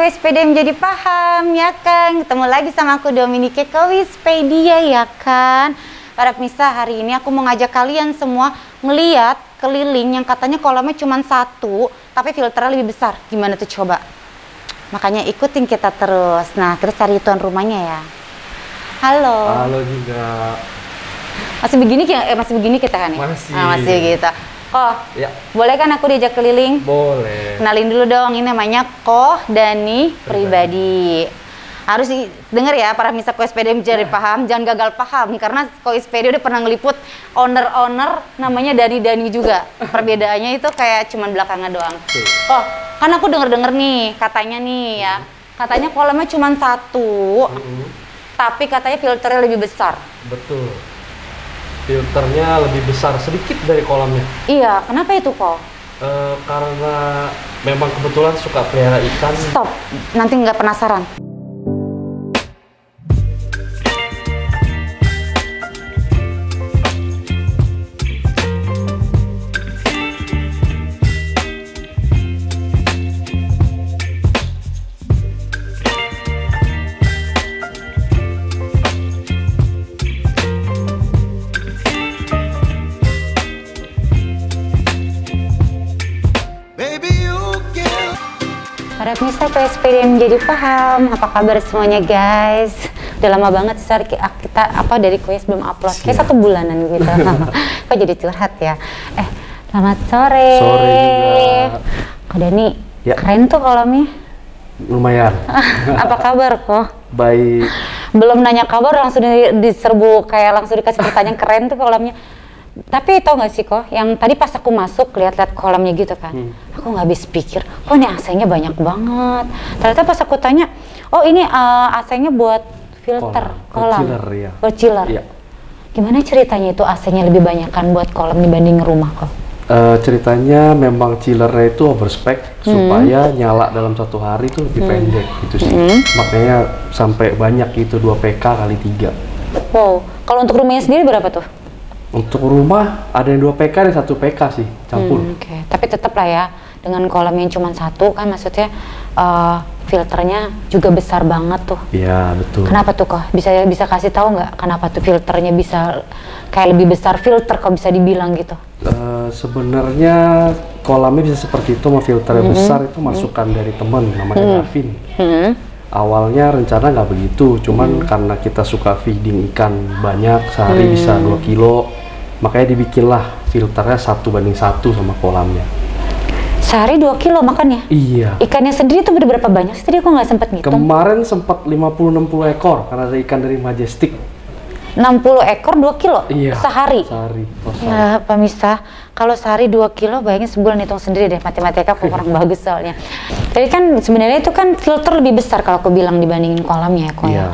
Koespedia menjadi paham, ya kan? Ketemu lagi sama aku Dominike Koespedia, ya kan? Para pemirsa, hari ini aku mau ngajak kalian semua ngeliat keliling yang katanya kolamnya cuma satu, tapi filternya lebih besar. Gimana tuh coba? Makanya ikutin kita terus. Nah, kita cari tuan rumahnya ya. Halo. Halo juga. Masih begini kita kan ya? Masih. Nah, masih gitu. Koh, Ya. boleh kan aku diajak keliling? Boleh. Kenalin dulu dong, ini namanya Koh Dani Pribadi. Harus denger ya para pemirsa Koespedia mencari paham, jangan gagal paham karena Koespedia udah pernah ngeliput owner namanya Dani juga. Perbedaannya itu kayak cuman belakangan doang. Koh, kan aku denger nih katanya nih ya, katanya kolamnya cuman satu, tapi katanya filternya lebih besar. Betul. Filternya lebih besar sedikit dari kolamnya. Iya, kenapa itu Koh? Karena memang kebetulan suka pelihara ikan. Stop, nanti nggak penasaran. Para pemirsa Koespedia menjadi paham, apa kabar semuanya guys? Udah lama banget sih kita dari Koes belum upload, kayak 1 bulanan gitu. Kok jadi curhat ya? Selamat sore. Sore juga. Kok Dani, Ya. keren tuh kolamnya. Lumayan. Apa kabar kok? Baik. Belum nanya kabar langsung diserbu kayak langsung dikasih pertanyaan keren tuh kolamnya. Tapi tau gak sih kok, yang tadi pas aku masuk lihat-lihat kolamnya gitu kan, aku nggak habis pikir, kok ini AC-nya banyak banget. Ternyata pas aku tanya, oh ini AC-nya buat filter kolam, chiller, ya. buat chiller. Ya. Gimana ceritanya itu AC-nya lebih banyak kan buat kolam dibanding rumah kok? Ceritanya memang chillernya itu overspec supaya nyala dalam 1 hari itu lebih pendek gitu sih. Makanya sampai banyak itu 2 PK kali 3. Wow, kalau untuk rumahnya sendiri berapa tuh? Untuk rumah ada yang 2 PK dan 1 PK sih campur. Oke. Tapi tetap lah ya, dengan kolam yang cuma 1 kan maksudnya filternya juga besar banget tuh. Iya betul. Kenapa tuh kok? Bisa kasih tahu nggak kenapa tuh filternya bisa kayak lebih besar filter kok bisa dibilang gitu? Sebenarnya kolamnya bisa seperti itu, sama filternya besar itu masukan dari teman namanya Gavin. Awalnya rencana nggak begitu, cuman karena kita suka feeding ikan banyak, sehari bisa 2 kilo, makanya dibikinlah filternya 1:1 sama kolamnya. Sehari 2 kilo makannya? Iya. Ikannya sendiri tuh berapa banyak? Tadi aku nggak sempet ngitung. Kemarin sempat 50-60 ekor karena ada ikan dari Majestic. 60 ekor 2 kilo? Iya. Sehari? Sehari. Ya pemirsa, kalau sehari 2 kilo bayangin sebulan, hitung sendiri deh, matematika aku kurang bagus soalnya. Jadi kan sebenarnya itu kan filter lebih besar kalau aku bilang dibandingin kolamnya ya kok ya.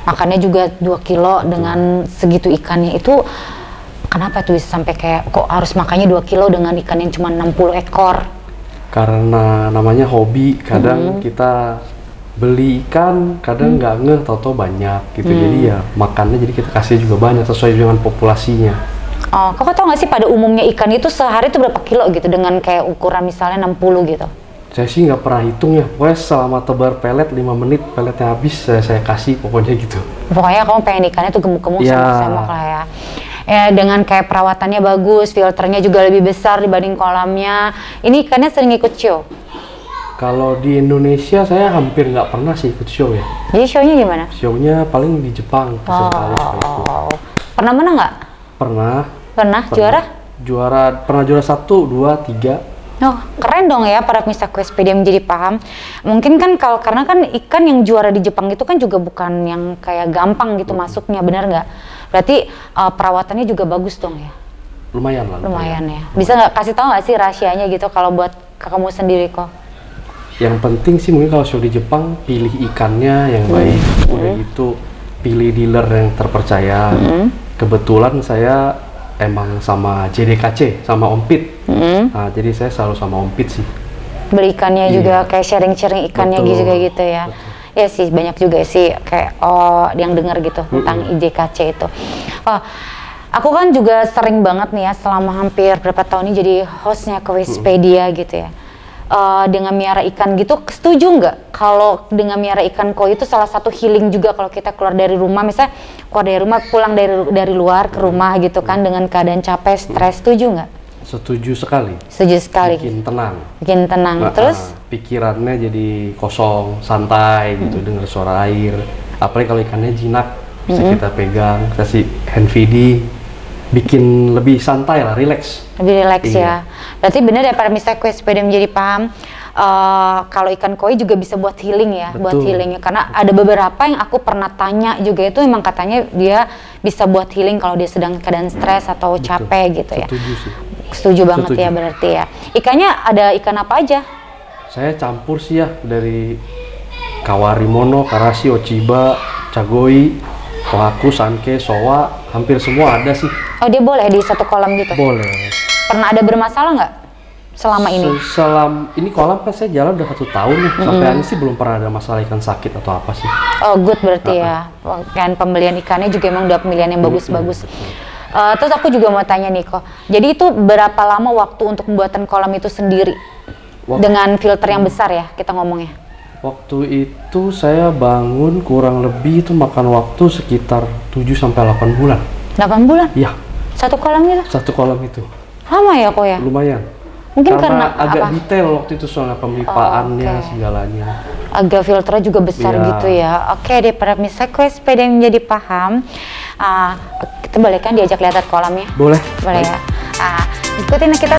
Makannya juga 2 kilo dengan segitu ikannya itu. Kenapa tuh sampai kayak kok harus makannya 2 kilo dengan ikan yang cuma 60 ekor? Karena namanya hobi, kadang kita beli ikan, kadang nggak ngeh, tau-tau banyak gitu. Jadi ya makannya jadi kita kasih juga banyak sesuai dengan populasinya. Oh, kakak tau nggak sih pada umumnya ikan itu sehari itu berapa kilo gitu dengan kayak ukuran misalnya 60 gitu? Saya sih nggak pernah hitung ya, pokoknya selama tebar pelet 5 menit peletnya habis saya kasih pokoknya gitu. Pokoknya kamu pengen ikannya tuh gemuk-gemuk semok lah ya. Ya dengan kayak perawatannya bagus, filternya juga lebih besar dibanding kolamnya. Ini ikannya sering ikut show? Kalau di Indonesia saya hampir nggak pernah sih ikut show ya. Jadi show-nya gimana? Show-nya paling di Jepang. Pernah menang nggak? Pernah. Pernah juara? Pernah juara 1, 2, 3. Oh, keren dong ya para pemirsa Koespedia menjadi paham. Mungkin kan karena kan ikan yang juara di Jepang itu kan juga bukan yang kayak gampang gitu masuknya, benar nggak? Berarti perawatannya juga bagus dong ya? Lumayan lah. Lumayan ya. Bisa nggak kasih tahu nggak sih rahasianya gitu kalau buat kamu sendiri kok? Yang penting sih mungkin kalau show di Jepang pilih ikannya yang baik, udah gitu pilih dealer yang terpercaya. Kebetulan saya emang sama JDKC, sama Om Pit. Nah, jadi saya selalu sama Om Pit sih. Beli ikannya juga kayak sharing-sharing ikannya gitu ya. Ya sih banyak juga sih kayak yang dengar gitu tentang JDKC itu. Aku kan juga sering banget nih ya selama hampir berapa tahun ini jadi hostnya Koespedia gitu ya. dengan miara ikan gitu, setuju nggak kalau dengan miara ikan koi itu salah satu healing juga kalau kita keluar dari rumah, misalnya keluar dari rumah, pulang dari luar ke rumah gitu kan dengan keadaan capek, stres, setuju nggak? Setuju sekali. Setuju sekali. Bikin tenang. Bikin tenang. Terus pikirannya jadi kosong, santai gitu, dengar suara air. Apalagi kalau ikannya jinak, bisa kita pegang, kasih hand feeding, bikin lebih santai lah, relax. Lebih relax ya. Berarti benar ya para misa Quespedia menjadi paham. Kalau ikan koi juga bisa buat healing ya, buat healing. Karena ada beberapa yang aku pernah tanya juga itu emang katanya dia bisa buat healing kalau dia sedang keadaan stres atau capek gitu ya. Setuju sih. Setuju banget ya berarti ya. Ikannya ada ikan apa aja? Saya campur sih ya, dari kawarimono, karashi, ochiba, chagoi, kohaku, sanke, sowa, hampir semua ada sih. Oh dia boleh di satu kolam gitu? Boleh. Pernah ada bermasalah nggak selama ini? Ini kolam kan saya jalan udah 1 tahun nih, sampai ini sih belum pernah ada masalah ikan sakit atau apa sih. Oh good berarti ya, kan pembelian ikannya juga emang udah pemilihan yang bagus-bagus. Terus aku juga mau tanya nih kok, jadi itu berapa lama waktu untuk pembuatan kolam itu sendiri? Dengan filter yang besar ya kita ngomongnya? Waktu itu saya bangun kurang lebih itu makan waktu sekitar 7-8 bulan. 8 bulan? Iya. Satu kolam gitu? Satu kolam itu. Lama ya kok ya? Lumayan. Mungkin karena agak apa? Detail waktu itu soalnya pemipaannya, segalanya. Agak filternya juga besar gitu ya. Oke deh para misa Quespedia menjadi paham. Kita boleh kan diajak lihat kolamnya? Boleh. Boleh ya. Ikutin kita.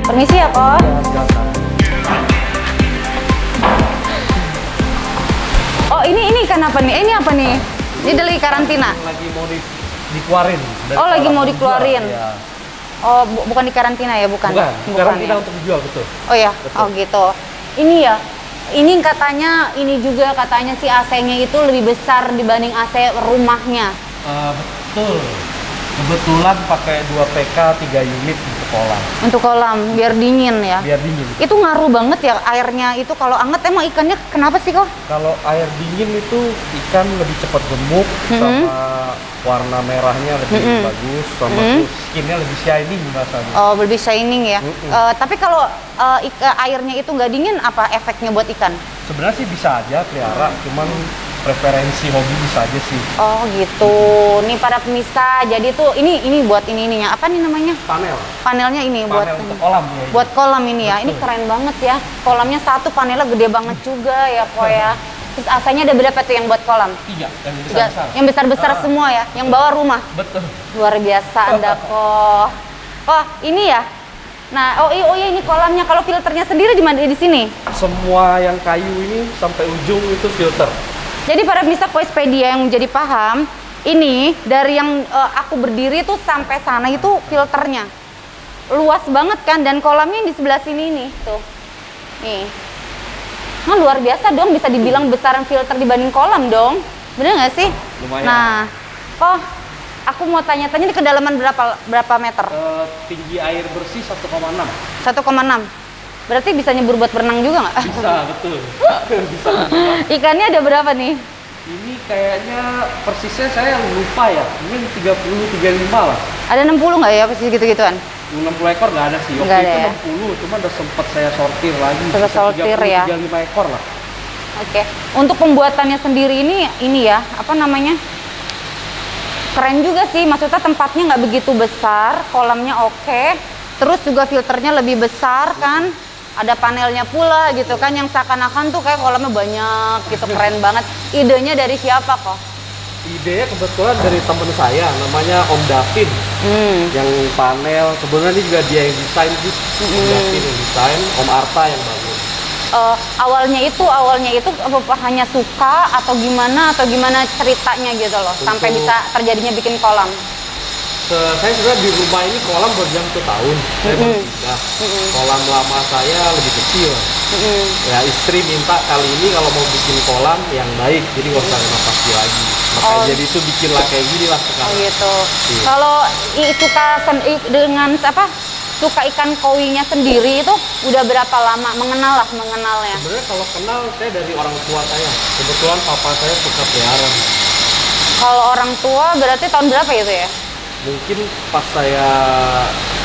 Permisi ya kok. Oh ini ikan apa nih? Ini apa nih? Ini dari karantina. Lagi mau dikeluarin. Oh lagi mau dikeluarin. Ya. Oh bukan di karantina ya, bukan? Bukan karantina ya? Untuk dijual betul. Oh ya, betul. Oh gitu. Ini ya. Ini katanya, ini juga katanya si AC-nya itu lebih besar dibanding AC rumahnya. Betul. Kebetulan pakai 2 PK 3 unit untuk kolam. Untuk kolam biar dingin ya. Biar dingin. Itu ngaruh banget ya airnya itu kalau anget, emang ikannya kenapa sih kok? Kalau air dingin itu ikan lebih cepat gemuk, sama warna merahnya lebih bagus, sama skinnya lebih shining rasanya. Oh lebih shining ya. Tapi kalau airnya itu nggak dingin, apa efeknya buat ikan? Sebenarnya sih bisa aja pelihara, cuman preferensi hobi bisa aja sih. Oh gitu. Nih para pemirsa, jadi tuh ini buat ininya apa nih namanya? Panel. Panelnya ini buat untuk kolam ya. Buat kolam ini ya. Betul. Ini keren banget ya. Kolamnya satu, panelnya gede banget juga ya kok ya. Terus AC-nya ada berapa tuh yang buat kolam? 3, yang besar-besar. Yang besar-besar semua ya, yang bawa rumah. Betul. Luar biasa Anda kok. Oh ini ya. Nah, oh iya ini kolamnya. Kalau filternya sendiri di mana, di sini? Semua yang kayu ini sampai ujung itu filter. Jadi para pemirsa Quespedia yang menjadi paham, ini dari yang aku berdiri tuh sampai sana itu filternya. Luas banget kan, dan kolamnya di sebelah sini nih, tuh. Nih. Nah, luar biasa dong, bisa dibilang besaran filter dibanding kolam dong. Bener nggak sih? Lumayan. Nah, kok aku mau tanya-tanya, ini kedalaman berapa meter? Tinggi air bersih 1,6. 1,6. Berarti bisa nyebur buat berenang juga nggak? Bisa, betul. Bisa. Ikannya ada berapa nih? Ini kayaknya persisnya saya lupa ya. Mungkin 30-35 lah. Ada 60 nggak ya persis gitu-gituan? 60 ekor nggak ada sih. Waktu itu ya? 60, cuma udah sempet saya sortir lagi. Sudah sortir ya? 35 ekor lah. Oke. Untuk pembuatannya sendiri ini ya, apa namanya? Keren juga sih, maksudnya tempatnya nggak begitu besar, kolamnya oke. Terus juga filternya lebih besar kan? Ada panelnya pula gitu kan, yang seakan-akan tuh kayak kolamnya banyak gitu, keren banget. Idenya dari siapa kok? Idenya kebetulan dari temen saya, namanya Om Davin. Yang panel, sebenarnya ini juga dia yang desain sih. Om Davin yang desain, Om Arta yang bangun. awalnya itu apa hanya suka atau gimana ceritanya gitu loh sampai bisa terjadinya bikin kolam? Saya sebenarnya di rumah ini kolam baru 1 tahun, saya baru pindah. Kolam lama saya lebih kecil. Ya istri minta kali ini kalau mau bikin kolam yang baik, jadi nggak usah renovasi lagi. Makanya jadi itu bikinlah kayak gini lah sekarang. Oh gitu. Iya. Kalau dengan suka ikan koinya sendiri itu udah berapa lama mengenalnya? Sebenarnya kalau kenal saya dari orang tua saya. Kebetulan papa saya suka pelihara. Kalau orang tua berarti tahun berapa itu ya? Mungkin pas saya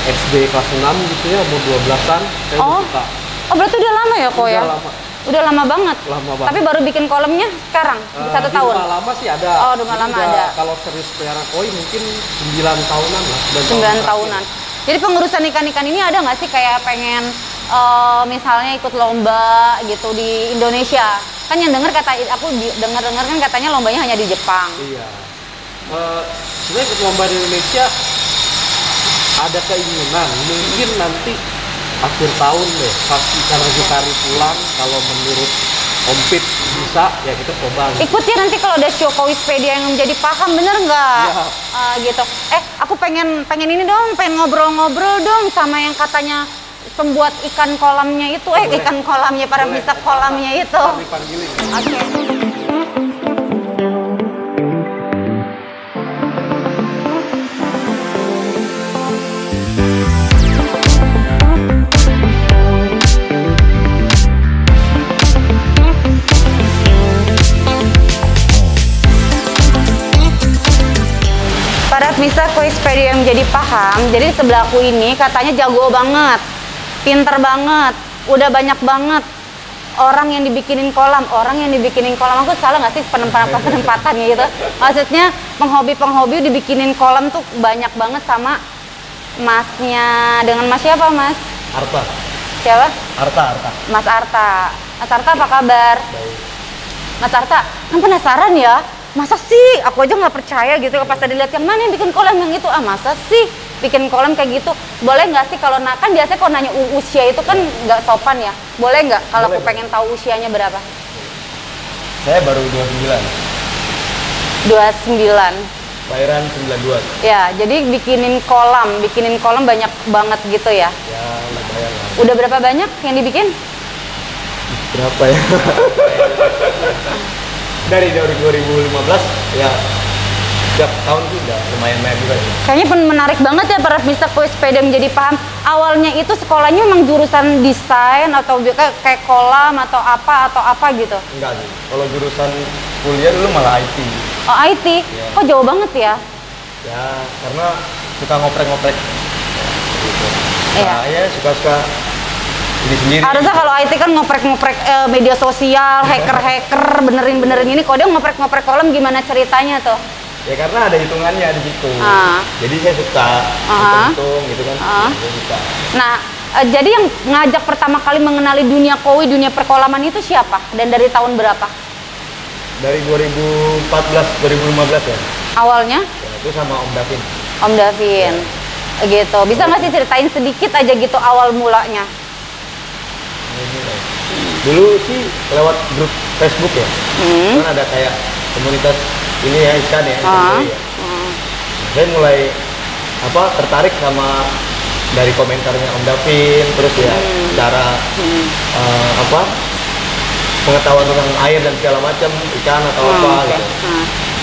SD kelas 6 gitu ya, umur 12-an, saya udah suka. Oh berarti udah lama ya kok ya? Lama. Udah lama banget? Lama banget. Tapi baru bikin kolamnya sekarang? 1 tahun? Rumah lama sih ada. Oh rumah lama ada. Kalau serius pelihara koi mungkin 9 tahunan lah. 9 tahunan. Jadi pengurusan ikan-ikan ini ada nggak sih kayak pengen misalnya ikut lomba gitu di Indonesia? Kan yang aku dengar kan katanya lombanya hanya di Jepang. Iya. Sebenarnya ikut lomba di Indonesia ada keinginan mungkin nanti akhir tahun deh pas ikan Rezukari pulang, kalau menurut Om Pit bisa ya kita coba. Ikut ya nanti kalau ada show Koispedia yang menjadi paham, bener nggak? Ya. Gitu. Aku pengen ini dong, pengen ngobrol-ngobrol dong sama yang katanya pembuat ikan kolamnya itu, ikan kolamnya para bisa kolamnya itu. Oke. Para pemirsa Koispedia yang menjadi paham, jadi sebelahku ini katanya jago banget, pinter banget, udah banyak banget orang yang dibikinin kolam. Aku salah nggak sih penempatannya gitu? Maksudnya penghobi dibikinin kolam tuh banyak banget sama masnya. Dengan mas siapa mas? Arta. Siapa? Arta. Mas Arta. Mas Arta apa kabar? Baik. Mas Arta, kan penasaran ya? Masa sih? Aku aja nggak percaya gitu pas tadi lihat yang mana yang bikin kolam yang itu. Masa sih bikin kolam kayak gitu? Boleh nggak sih kalau kan biasanya kalau nanya usia itu kan nggak sopan ya? Boleh nggak kalau aku pengen tahu usianya berapa? Saya baru 29. 29. Lahiran 92. Ya, jadi bikinin kolam banyak banget gitu ya? Ya, lumayan lah. Udah berapa banyak yang dibikin? Berapa ya? Dari 2015 ya setiap tahun tuh udah lumayan banyak juga sih. Kayaknya menarik banget ya para pemirsa Koispedia menjadi paham. Awalnya itu sekolahnya memang jurusan desain atau kayak kolam atau apa gitu? Enggak sih. Kalau jurusan kuliah dulu malah IT. Oh IT? Ya. Kok jauh banget ya? Ya karena suka ngoprek-ngoprek. Gitu. Iya. Nah, ya suka-suka sendiri. Harusnya kalau IT kan ngoprek-ngoprek media sosial, hacker-hacker, benerin ini. Kalau dia ngoprek-ngoprek kolam gimana ceritanya tuh? Ya karena ada hitungannya di situ. Jadi saya suka hitung gitu kan. Saya suka. Nah, jadi yang ngajak pertama kali mengenali dunia koi, dunia perkolaman itu siapa? Dan dari tahun berapa? Dari 2014, 2015 ya. Awalnya? Ya, itu sama Om Davin. Om Davin. Ya. Gitu. Bisa nggak sih ceritain sedikit aja gitu awal mulanya? Dulu sih lewat grup Facebook ya. Kan ada kayak komunitas ini ya ikan ya. Saya mulai tertarik sama dari komentarnya Om Davin, terus ya cara pengetahuan tentang air dan segala macam ikan atau gitu.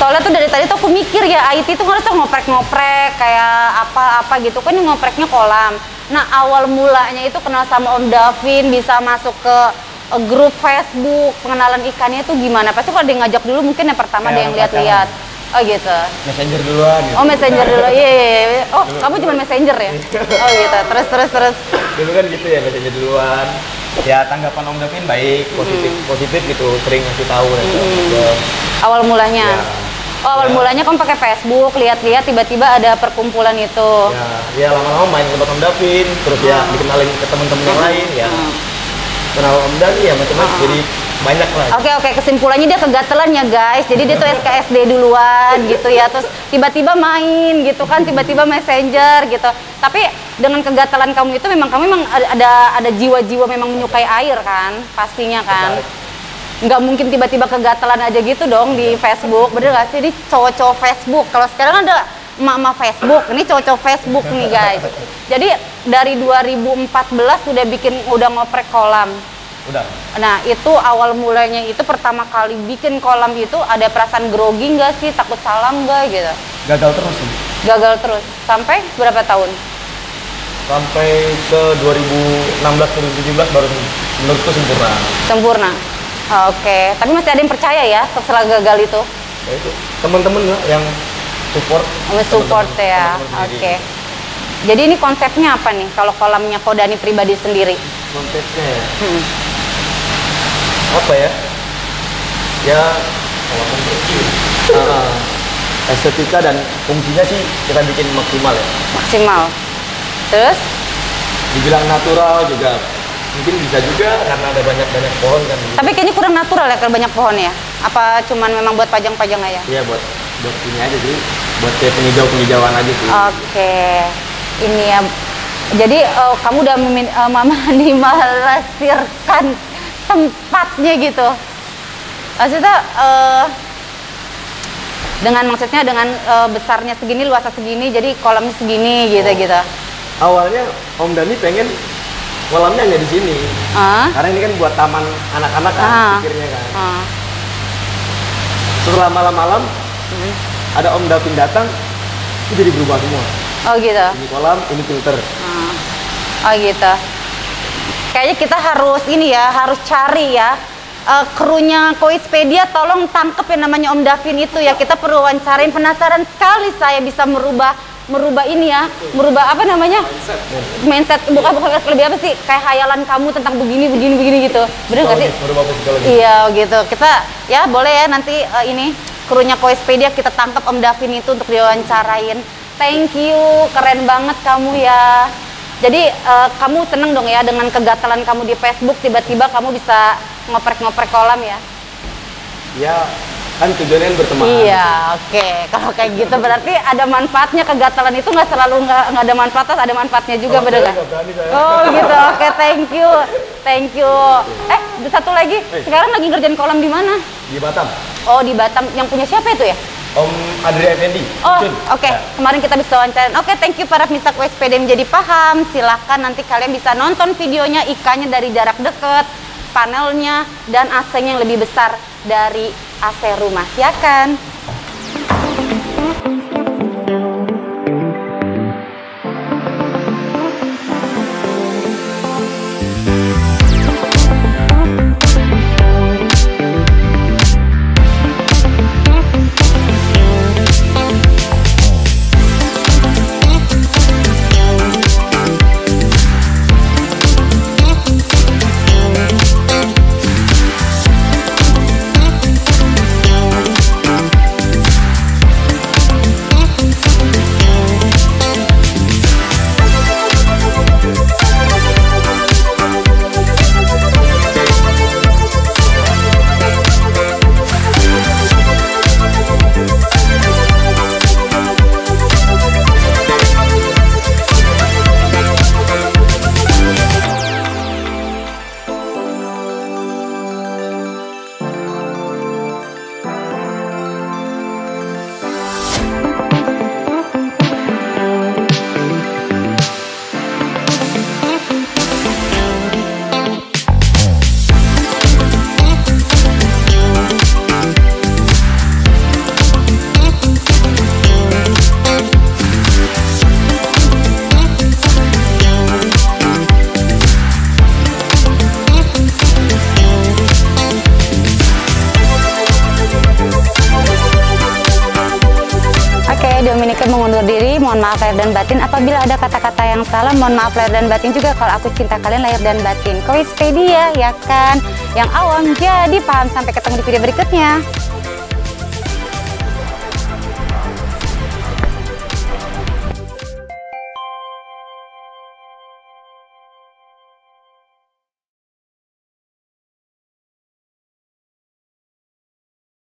Soalnya tuh dari tadi tuh aku mikir ya IT tuh harusnya ngoprek-ngoprek kayak apa gitu kan, yang ngopreknya kolam. Nah awal mulanya itu kenal sama Om Davin, bisa masuk ke grup Facebook, pengenalan ikannya tuh gimana? Pasti kalau dia ngajak dulu mungkin yang pertama dia yang lihat-lihat. Oh gitu. Messenger duluan gitu. Oh Messenger dulu, iya. Oh dulu, kamu cuma Messenger ya? Oh gitu, terus. Dulu kan gitu ya, Messenger duluan. Ya tanggapan Om Davin baik, positif gitu, sering ngasih tahu. Awal mulanya? Ya. Oh awal mulanya kamu pakai Facebook, lihat-lihat tiba-tiba ada perkumpulan itu. Ya lama-lama main ke tempat Om Davin, terus ya dikenalin ke teman-teman yang lain ya. kenal Om Dani ya macam-macam, jadi banyak lah. Oke, kesimpulannya dia kegatelan ya guys. Jadi dia tuh SKSD duluan gitu ya. Terus tiba-tiba main gitu kan, tiba-tiba messenger gitu. Tapi dengan kegatelan kamu itu memang ada jiwa-jiwa memang menyukai air kan, pastinya kan. Nggak mungkin tiba-tiba kegatelan aja gitu dong di Facebook, bener gak sih? Ini cowok-cowok Facebook. Kalau sekarang ada emak-emak Facebook, ini cowok-cowok Facebook nih guys. Jadi dari 2014 udah ngoprek kolam. Udah. Nah itu awal mulanya itu pertama kali bikin kolam itu ada perasaan grogi nggak sih, takut salah nggak gitu? Gagal terus sih. Gagal terus sampai berapa tahun? Sampai ke 2016-2017 baru menurutku sempurna. Sempurna. Oke, tapi masih ada yang percaya ya setelah gagal itu? Ya itu teman-teman lah yang support. Support ya. Oke. Jadi ini konsepnya apa nih kalau kolamnya Kodani pribadi sendiri? Konsepnya ya. Apa ya? Ya kolam kecil. Estetika dan fungsinya sih kita bikin maksimal ya. Maksimal. Terus? Dibilang natural juga mungkin bisa juga karena ada banyak pohon kan. Tapi kayaknya kurang natural ya kalau banyak pohon ya? Apa cuman memang buat pajang-pajang aja? Iya buat ini aja sih, buat kayak penghijauan aja sih. Oke, ini ya. Jadi kamu udah meminimalisirkan tempatnya gitu. Maksudnya dengan besarnya segini, luasnya segini, jadi kolamnya segini gitu. Awalnya Om Dani pengen kolamnya hanya di sini. Karena ini kan buat taman anak-anak kan, pikirnya kan. Setelah malam-malam ada Om Davin datang, itu jadi berubah semua. Oh gitu. Ini kolam, ini filter. Oh gitu. Kayaknya kita harus harus cari ya. Krunya Koispedia tolong tangkep yang namanya Om Davin itu ya. Kita perlu wawancarain, penasaran sekali saya bisa merubah ini ya, merubah apa namanya? Mindset. Bukan lebih apa sih? Kayak hayalan kamu tentang begini gitu. Bener nggak sih? Merubah psikologi. Iya gitu. Kita ya boleh ya nanti ini krunya Koispedia kita tangkap Om Davin itu untuk diwawancarain. Thank you, keren banget kamu ya. Jadi kamu seneng dong ya dengan kegatalan kamu di Facebook, tiba-tiba kamu bisa ngoprek-ngoprek kolam ya? Ya, kan tujuannya berteman. Iya, oke. Kalau kayak gitu berarti ada manfaatnya. Kegatalan itu nggak selalu nggak ada manfaatnya, ada manfaatnya juga, bener nggak? Oh gitu, oke, thank you. Satu lagi, sekarang lagi ngerjain kolam di mana? Di Batam. Oh di Batam, yang punya siapa itu ya? Om Adria Effendi. Oh, oke. Kemarin kita bisa wawancara. Oke, thank you para pemirsa KOISPD menjadi paham. Silahkan nanti kalian bisa nonton videonya, ikannya dari jarak dekat, panelnya, dan AC-nya yang lebih besar dari AC rumah, ya kan? Mengundur diri, mohon maaf lahir dan batin. Apabila ada kata-kata yang salah, mohon maaf lahir dan batin juga. Kalau aku cinta kalian lahir dan batin. KOISPedia ya kan, yang awam jadi paham. Sampai ketemu di video berikutnya.